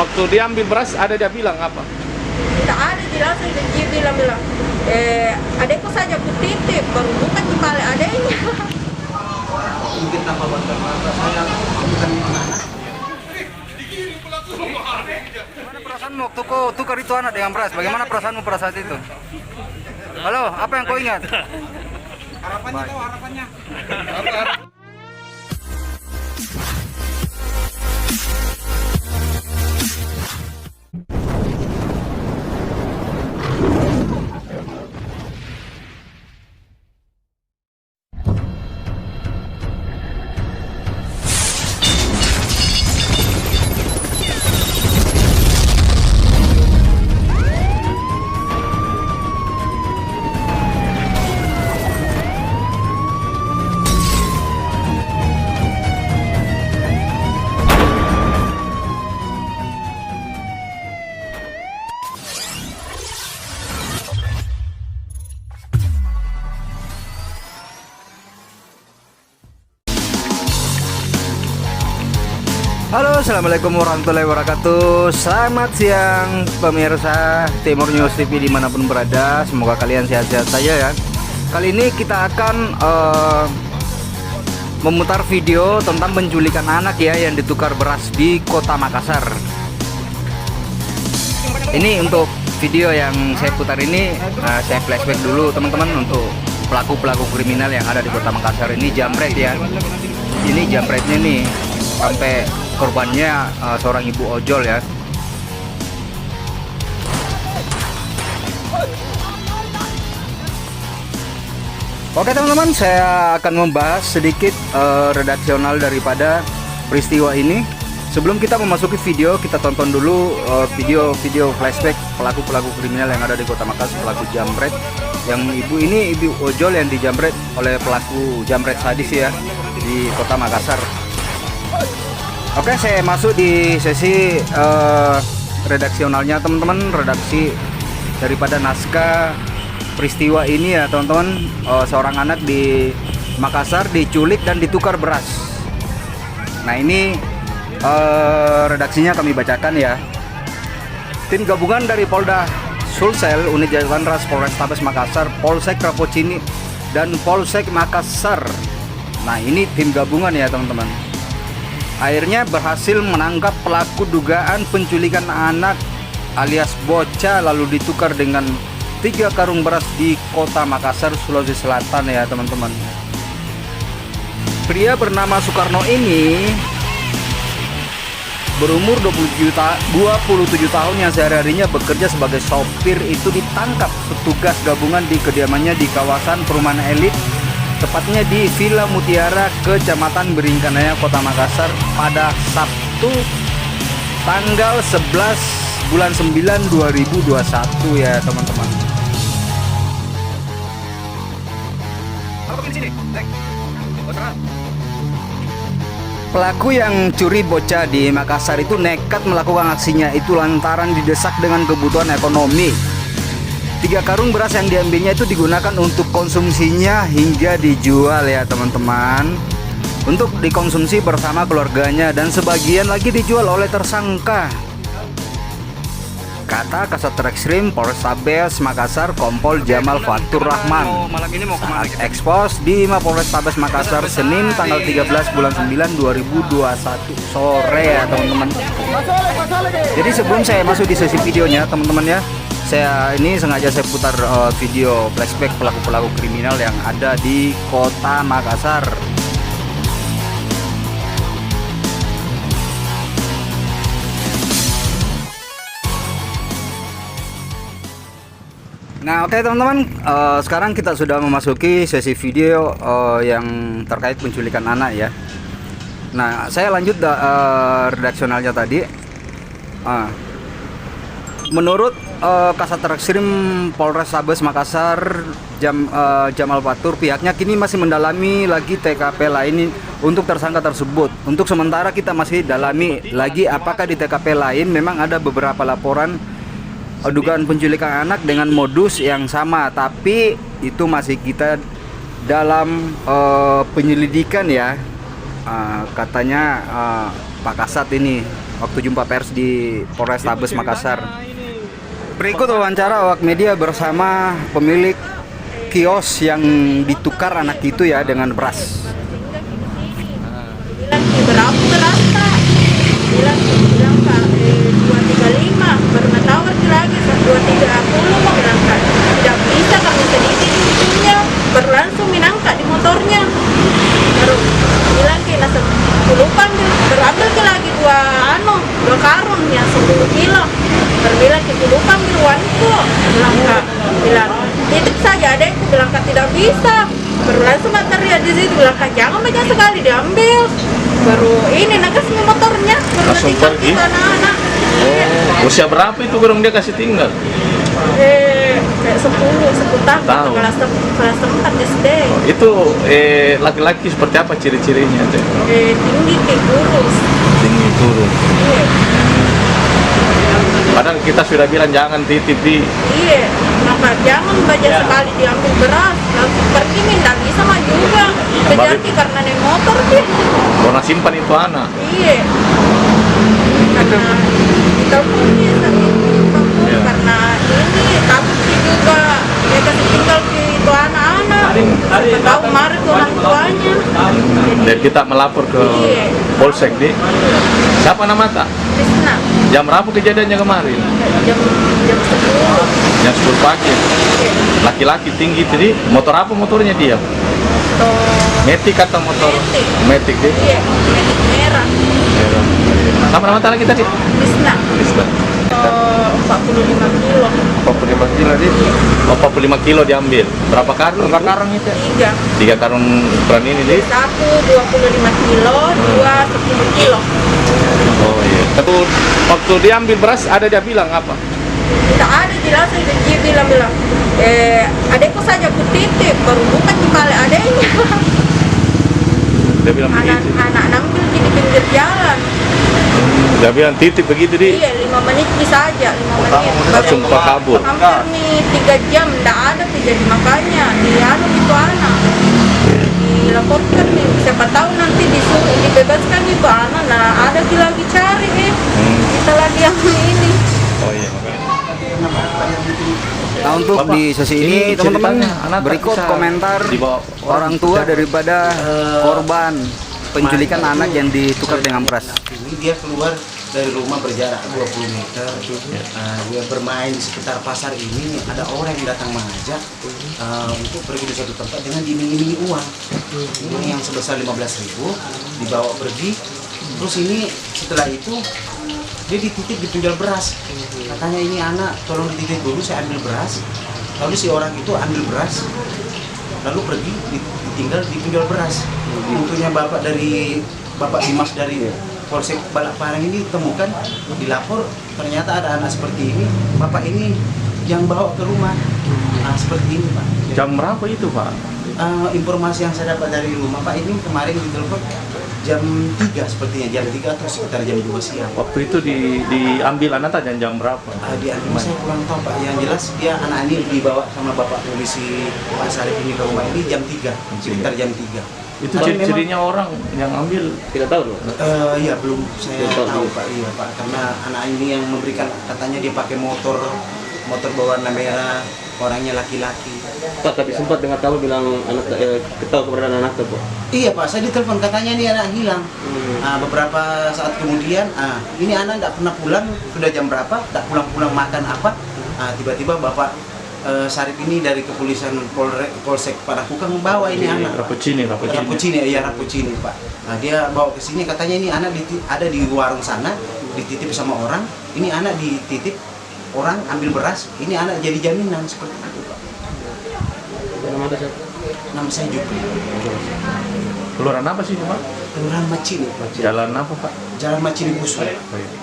Waktu dia ambil beras ada dia bilang apa? Tidak ada, dia langsung dia bilang adekku saja aku titip, baru buka kepala adeknya. Mungkin tanpa bantuan mata saya bukan anak. Gimana perasaanmu waktu kau tukar itu anak dengan beras? Bagaimana perasaanmu pada saat itu? Halo, apa yang kau ingat? Harapannya tahu harapannya. Halo, assalamualaikum warahmatullahi wabarakatuh. Selamat siang pemirsa Timur News TV dimanapun berada. Semoga kalian sehat-sehat saja ya. Kali ini kita akan memutar video tentang penculikan anak ya yang ditukar beras di Kota Makassar. Ini untuk video yang saya putar ini, saya flashback dulu teman-teman untuk pelaku-pelaku kriminal yang ada di Kota Makassar. Ini jambret ya. Ini jambretnya nih, sampai korbannya seorang ibu ojol ya. Oke teman-teman, saya akan membahas sedikit redaksional daripada peristiwa ini. Sebelum kita memasuki video, kita tonton dulu video flashback pelaku-pelaku kriminal yang ada di Kota Makassar, pelaku jambret. Yang ibu ini ibu ojol yang dijambret oleh pelaku jambret sadis ya di Kota Makassar. Oke, saya masuk di sesi redaksionalnya teman-teman, redaksi daripada naskah peristiwa ini ya teman-teman. Seorang anak di Makassar diculik dan ditukar beras. Nah ini redaksinya kami bacakan ya. Tim gabungan dari Polda Sulsel, Unit Jatlanras Polrestabes Makassar, Polsek Rapocini dan Polsek Makassar. Nah ini tim gabungan ya teman-teman. Akhirnya berhasil menangkap pelaku dugaan penculikan anak alias bocah lalu ditukar dengan 3 karung beras di Kota Makassar, Sulawesi Selatan ya teman-teman. Pria bernama Soekarno ini berumur 27 tahun yang sehari-harinya bekerja sebagai sopir itu ditangkap petugas gabungan di kediamannya di kawasan perumahan elit, tepatnya di Villa Mutiara, Kecamatan Beringkanaya, Kota Makassar pada Sabtu tanggal 11 bulan 9 2021 ya teman-teman. Pelaku yang curi bocah di Makassar itu nekat melakukan aksinya itu lantaran didesak dengan kebutuhan ekonomi. 3 karung beras yang diambilnya itu digunakan untuk konsumsinya hingga dijual ya teman-teman, untuk dikonsumsi bersama keluarganya, dan sebagian lagi dijual oleh tersangka, kata Kasat Reskrim Polrestabes Makassar Kompol Jamal Fatur Rahman saat ekspos di Mapolrestabes Makassar Senin tanggal 13 bulan 9 2021 sore ya teman-teman. Jadi sebelum saya masuk di sesi videonya teman-teman ya, saya ini sengaja saya putar video flashback pelaku-pelaku kriminal yang ada di Kota Makassar. Nah oke teman-teman, sekarang kita sudah memasuki sesi video yang terkait penculikan anak ya. Nah saya lanjut redaksionalnya tadi. Menurut Kasat Reskrim Polrestabes Makassar Jamal Fatur, pihaknya kini masih mendalami lagi TKP lain untuk tersangka tersebut. Untuk sementara kita masih dalami lagi apakah di TKP lain memang ada beberapa laporan dugaan penculikan anak dengan modus yang sama, tapi itu masih kita dalam penyelidikan ya, katanya Pak Kasat ini waktu jumpa pers di Polrestabes Makassar. Berikut wawancara awak media bersama pemilik kios yang ditukar anak itu ya dengan beras. Bilang berapa beras Kak? Bilang Kak 235 baru tawar lagi 230 mau bilang Kak tidak bisa kami sedikit itunya berlangsung minangka di motornya baru bilang ke langsung lupa berambil ke lagi dua karung yang 10 kilo berbilang ke lupa ambil uangku bilang Kak bilang titip saja adekku bilang Kak tidak bisa baru langsung material di situ bilang Kak jangan banyak sekali diambil baru ini nagas motornya baru Langsung tinggal pergi? kita anak-anak. Oh, usia berapa itu kurang dia kasih tinggal? Kayak 10 tahun Tahun. kelas 4 SD. Oh, itu laki-laki seperti apa ciri-cirinya teh? Tinggi kayak kurus. Tinggi turun. Iya. Padahal kita sudah bilang jangan titip di. Iya. Maka jangan banyak sekali diambil beras. Langsung pergi minta bisa mah juga. Kejati karena naik motor sih. Karena simpan itu anak. Iya. Karena kita pun biasa Iya. karena ini takut sih juga dia kasih tinggal ke itu anak-anak. Siapa tahu marah ke orang tuanya. Dan kita melapor ke Iya. Polsek di. Siapa nama tak? Krisna Jam berapa kejadiannya kemarin? jam 10. Jam 10 pagi. Iya. Laki-laki tinggi tadi. Motor apa motornya dia? Metik atau motor? Matic. Metik deh. Iya, metik merah. Sama nama tak lagi tadi? Krisna. Krista. 45 kilo. 45 kilo di. Oh, 45 kilo diambil. Berapa karung? Berapa karung itu? 3. 3 karung ukuran ini di. 1 25 kilo, 2 10 kilo. Oh iya. Tapi waktu diambil beras ada dia bilang apa? Tidak ada jelas dia bilang adekku saja ku titip baru bukan di balik adeknya. Dia bilang begitu. Anak ambil di pinggir jalan. Dia bilang titip begitu di. Iya 5 menit bisa aja 5 menit. Langsung kabur. Hampir nih 3 jam tidak ada jadi makanya dianu itu anak. Dilaporkan nih siapa tahu nanti disuruh dibebaskan itu anak. Nah ada lagi cari kita lagi yang ini. Oh iya. Nah untuk Bapak, di sesi ini ini teman-teman ceritanya anak tak berikut bisa komentar dibawa orang tua daripada korban penculikan anak yang ditukar dengan beras. Ini dia keluar dari rumah berjarak 20 meter. Dia bermain di sekitar pasar ini. Ada orang yang datang mengajak untuk pergi di suatu tempat dengan diiming-imingi uang. Ini yang sebesar 15.000 dibawa pergi. Terus ini setelah itu dia dititip di penjual beras. Katanya ini anak tolong dititip dulu, saya ambil beras. Lalu si orang itu ambil beras, lalu pergi ditinggal di penjual beras. Tentunya Bapak Dimas dari Polsek Balakparang ini temukan, dilapor, ternyata ada anak seperti ini. Bapak ini yang bawa ke rumah. Nah, seperti ini Pak. Jam berapa itu Pak? Informasi yang saya dapat dari rumah Pak ini kemarin ditelepon jam 3 sepertinya, jam 3 atau sekitar jam 2 siang. Waktu itu diambil anak tak jam berapa? Diambil saya kurang tahu Pak, yang jelas dia anak ini dibawa sama Bapak Polisi Pak Sarif ini ke rumah ini jam 3, sekitar jam 3. Itu Tapi ciri-cirinya orang yang ambil tidak tahu loh. Iya belum saya tahu Pak, iya Pak, karena anak ini yang memberikan katanya dia pakai motor berwarna merah, orangnya laki-laki. Pak, tapi sempat dengar kamu bilang anak ketahui keberadaan anak tuh, Pak. Iya Pak, saya ditelepon katanya ini anak hilang. Beberapa saat kemudian, ini anak tidak pernah pulang, sudah jam berapa, tidak pulang-pulang makan apa. Tiba-tiba Bapak Sarip ini dari kepolisian Polsek Panakukang membawa ini anak. Rapuccini Pak. Nah, dia bawa ke sini katanya ini anak ada di warung sana, dititip sama orang. Ini anak dititip orang ambil beras, ini anak jadi jaminan seperti itu Pak. Nama ada siapa? Nama saya Jupri. Kelurahan apa sih Pak? Kelurahan Macini Pak. Jalan apa Pak? Jalan Macini Buswa.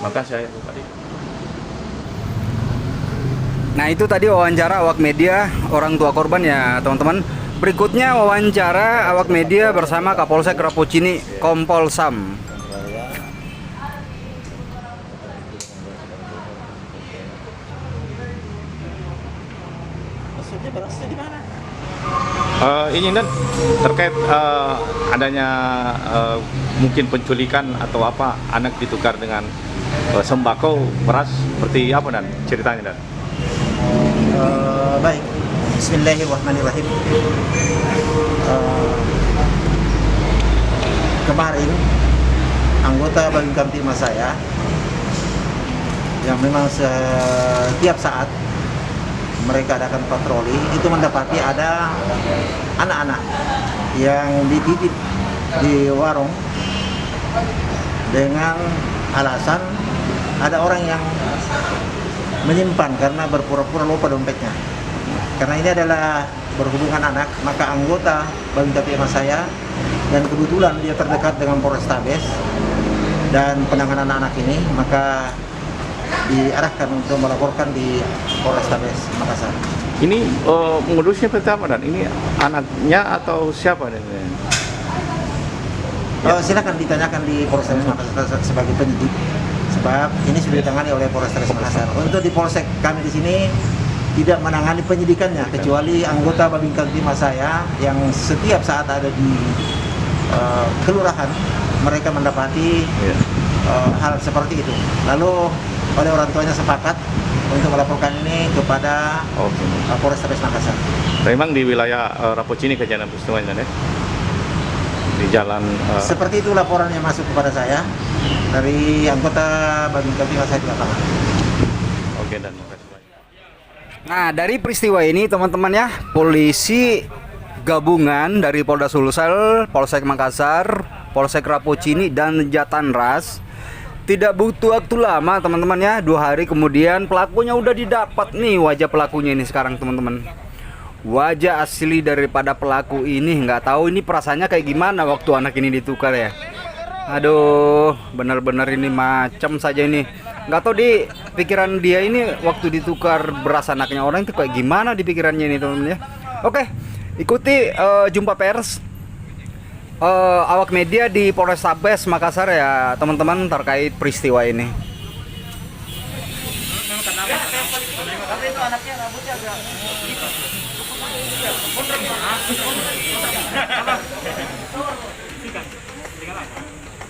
Makasih ya Pak. Nah itu tadi wawancara awak media orang tua korban ya teman-teman. Berikutnya wawancara awak media bersama Kapolsek Rapuccini Kompol Sam. Maksudnya berasnya di mana? Ini dan terkait adanya mungkin penculikan atau apa anak ditukar dengan sembako beras seperti apa dan ceritanya dan? Baik, Bismillahirrahmanirrahim. Kemarin anggota Babin Kamtipmas saya yang memang setiap saat mereka adakan patroli itu mendapati ada anak-anak yang dititip di warung dengan alasan ada orang yang menyimpan karena berpura-pura lupa dompetnya. Karena ini adalah berhubungan anak, maka anggota Babin Kamtipmas saya dan kebetulan dia terdekat dengan Polrestabes dan penanganan anak ini, maka diarahkan untuk melaporkan di Polrestabes Makassar. Ini modusnya pertama dan ini anaknya atau siapa dan? Silakan ditanyakan di Polrestabes Makassar sebagai penyidik, sebab ini sudah ditangani oleh Polrestabes Makassar. Untuk di Polsek kami di sini tidak menangani penyidikannya, kecuali anggota Babin Kamtipmas saya yang setiap saat ada di kelurahan mereka mendapati hal seperti itu. Lalu oleh orang tuanya sepakat untuk melaporkan ini kepada Polrestabes Makassar. Memang di wilayah Rapocini kejadian peristiwanya ya? Di jalan. Seperti itu laporan yang masuk kepada saya dari anggota Babin Kamtipmas saya di lapangan. Oke dan makasih banyak. Nah, dari peristiwa ini teman-teman ya, polisi gabungan dari Polda Sulsel, Polsek Makassar, Polsek Rapocini dan Jatanras tidak butuh waktu lama teman-teman ya, 2 hari kemudian pelakunya udah didapat nih. Wajah pelakunya ini sekarang teman-teman, wajah asli daripada pelaku ini. Nggak tahu ini perasaannya kayak gimana waktu anak ini ditukar ya. Aduh, benar-benar ini macam saja ini. Nggak tahu di pikiran dia ini waktu ditukar beras anaknya orang itu kayak gimana di pikirannya ini teman-teman ya. Oke, ikuti jumpa pers awak media di Polrestabes Makassar ya teman-teman terkait peristiwa ini.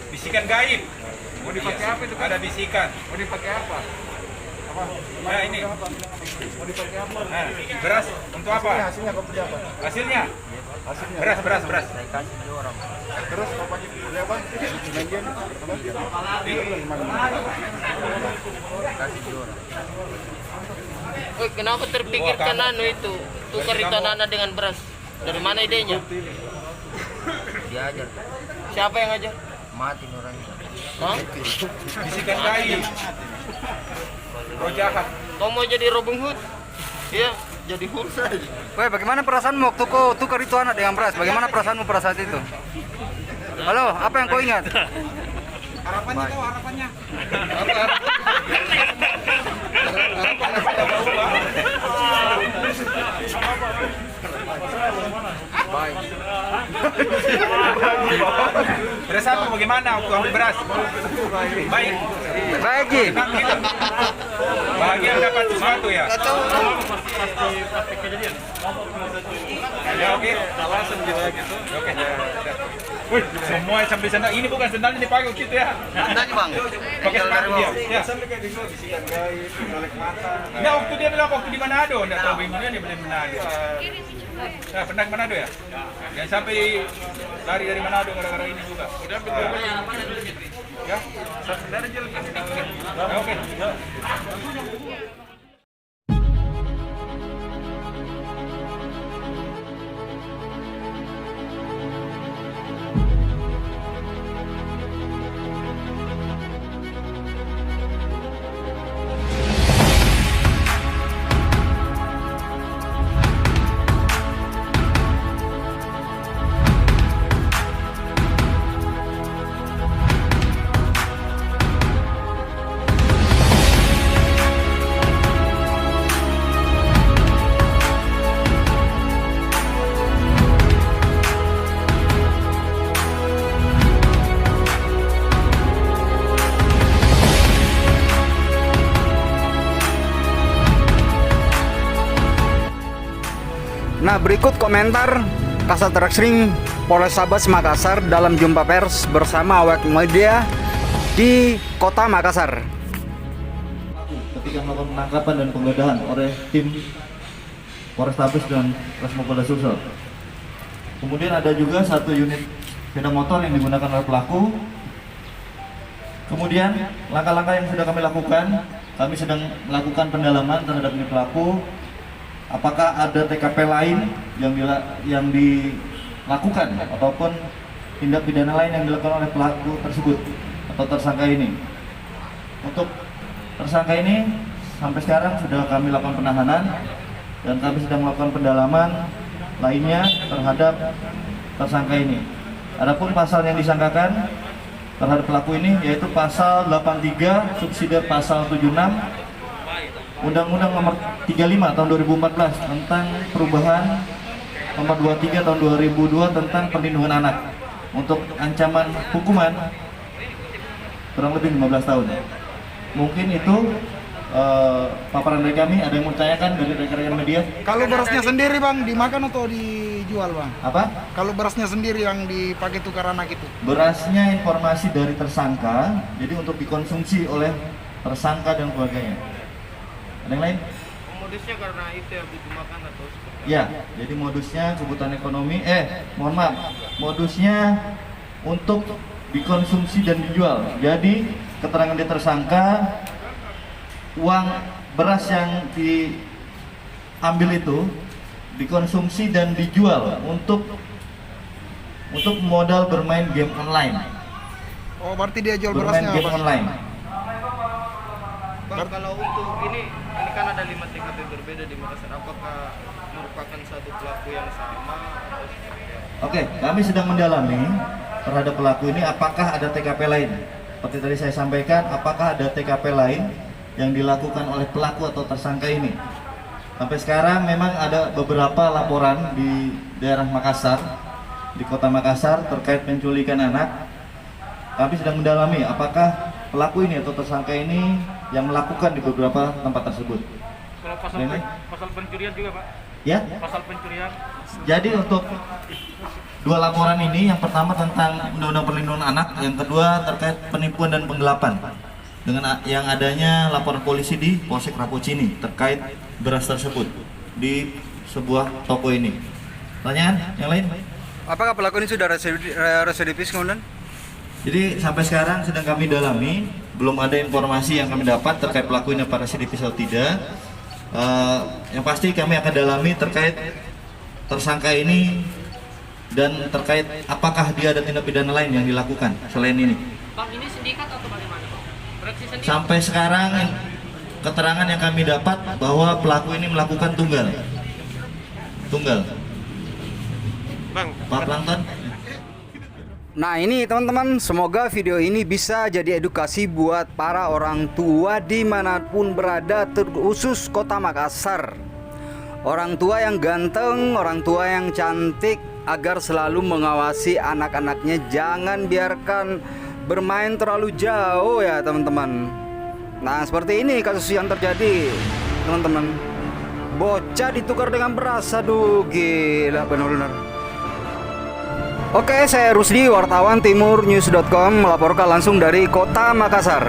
Bisikan gaib. Mau dipakai apa itu? Ada bisikan. Mau dipakai apa? Nah ini. Mau dipakai apa? Nah, beras untuk apa? Hasilnya apa? Hasilnya? Beras. Terus bapaknya beli apa? Bagian Woi, kenapa terpikirkan itu tukar ikan anak dengan beras? Dari mana idenya? Diajar, Siapa yang ngajar? mati orangnya. Hah? bisikan gaib. Roh jahat. Kau mau jadi Robin Hood? Iya, jadi Hood saja. Woi, bagaimana perasaanmu waktu kau tukar itu anak dengan beras? Bagaimana perasaanmu pada saat itu? Halo, apa yang kau ingat? Harapannya tahu harapannya. Perasaanmu bagaimana waktu ambil beras? Baik. Baik, Bahagia mendapat sesuatu ya? Ya oke. Oke. Wih, semua sampai sandal. Ini bukan sandalnya dipakai gitu ya? Tanya bang, Pakai sepatu dia. Ya. Nah, waktu dia bilang waktu di Manado, enggak tahu bagaimana dia beli Manado. Nah, pernah ke Manado ya? Jangan sampai lari dari Manado gara-gara ini juga. Udah ya, dari jalan. Oke. Nah, berikut komentar Kasat Reskrim Polrestabes Makassar dalam jumpa pers bersama awak media di Kota Makassar. Ketika melakukan penangkapan dan penggeledahan oleh tim Polrestabes dan Resmopolda Sulsel. Kemudian ada juga satu unit sepeda motor yang digunakan oleh pelaku. Kemudian langkah-langkah yang sudah kami lakukan, kami sedang melakukan pendalaman terhadap ini pelaku. Apakah ada TKP lain yang dilakukan ataupun tindak pidana lain yang dilakukan oleh pelaku tersebut atau tersangka ini. Untuk tersangka ini sampai sekarang sudah kami lakukan penahanan dan kami sedang melakukan pendalaman lainnya terhadap tersangka ini. Adapun pasal yang disangkakan terhadap pelaku ini yaitu pasal 83 subsidi pasal 76 Undang-Undang nomor 35 tahun 2014 tentang perubahan nomor 23 tahun 2002 tentang perlindungan anak untuk ancaman hukuman kurang lebih 15 tahun. Mungkin itu paparan dari kami. Ada yang mau tanyakan dari rekan-rekan media? Kalau berasnya sendiri bang, dimakan atau dijual bang? Apa? Kalau berasnya sendiri yang dipakai tukar anak itu? Berasnya informasi dari tersangka, jadi untuk dikonsumsi oleh tersangka dan keluarganya. Ada yang lain? Modusnya karena itu yang dimakan atau seperti Ya, jadi modusnya kebutuhan ekonomi. Mohon maaf, modusnya untuk dikonsumsi dan dijual. Jadi keterangan dari tersangka, uang beras yang diambil itu dikonsumsi dan dijual untuk modal bermain game online. Oh, berarti dia jual Bermain berasnya game bang? online. Bang, kalau untuk ini kan ada 5 TKP berbeda di Makassar. Apakah merupakan satu pelaku yang sama? Oke, kami sedang mendalami terhadap pelaku ini apakah ada TKP lain. Seperti tadi saya sampaikan, apakah ada TKP lain yang dilakukan oleh pelaku atau tersangka ini. Sampai sekarang memang ada beberapa laporan di daerah Makassar, di kota Makassar terkait penculikan anak. Kami sedang mendalami apakah pelaku ini atau tersangka ini yang melakukan di beberapa tempat tersebut. Kalau pasal pencurian juga Pak? Ya? Pasal pencurian? Jadi untuk dua laporan ini, yang pertama tentang Undang-Undang Perlindungan Anak, yang kedua terkait penipuan dan penggelapan. Dengan yang adanya laporan polisi di Polsek Rapocini terkait beras tersebut di sebuah toko ini. Pertanyaan yang lain? Apakah pelaku ini sudah residivis kemudian? Jadi sampai sekarang sedang kami dalami, belum ada informasi yang kami dapat terkait pelaku ini apa residivis atau tidak. Yang pasti kami akan dalami terkait tersangka ini dan terkait apakah dia ada tindak pidana lain yang dilakukan selain ini. Bang, ini sindikat atau bagaimana bang? Beraksi sendiri? Sampai sekarang keterangan yang kami dapat bahwa pelaku ini melakukan tunggal. Bang, Pak Plankton. Nah ini teman-teman, semoga video ini bisa jadi edukasi buat para orang tua dimanapun berada, terkhusus kota Makassar. Orang tua yang ganteng, orang tua yang cantik, agar selalu mengawasi anak-anaknya, jangan biarkan bermain terlalu jauh ya teman-teman. Nah seperti ini kasus yang terjadi teman-teman. Bocah ditukar dengan beras, aduh gila benar-benar. Oke, saya Rusdi, wartawan timurnews.com, melaporkan langsung dari kota Makassar.